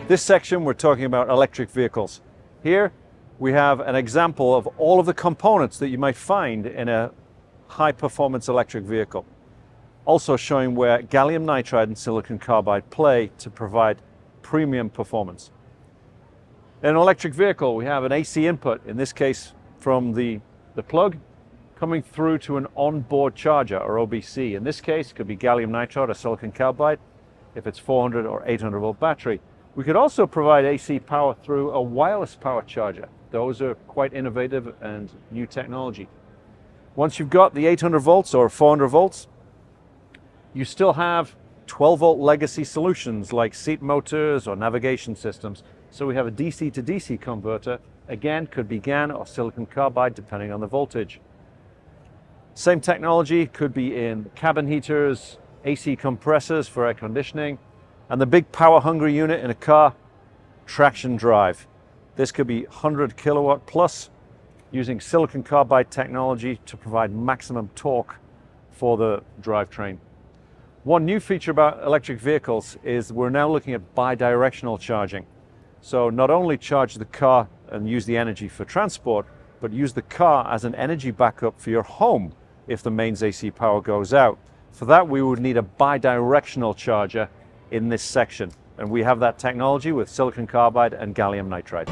This section we're talking about electric vehicles. Here we have an example of all of the components that you might find in a high performance electric vehicle. Also showing where gallium nitride and silicon carbide play to provide premium performance. In an electric vehicle we have an AC input, in this case from the plug, coming through to an onboard charger or OBC. In this case it could be gallium nitride or silicon carbide if it's 400 or 800 volt battery. We could also provide AC power through a wireless power charger. Those are quite innovative and new technology. Once you've got the 800 volts or 400 volts, you still have 12 volt legacy solutions like seat motors or navigation systems. So we have a DC to DC converter. Again, could be GaN or silicon carbide depending on the voltage. Same technology could be in cabin heaters, AC compressors for air conditioning, and the big power hungry unit in a car, traction drive. This could be 100 kilowatt plus, using silicon carbide technology to provide maximum torque for the drivetrain. One new feature about electric vehicles is we're now looking at bidirectional charging. So not only charge the car and use the energy for transport, but use the car as an energy backup for your home if the mains AC power goes out. For that we would need a bidirectional charger in this section, and we have that technology with silicon carbide and gallium nitride.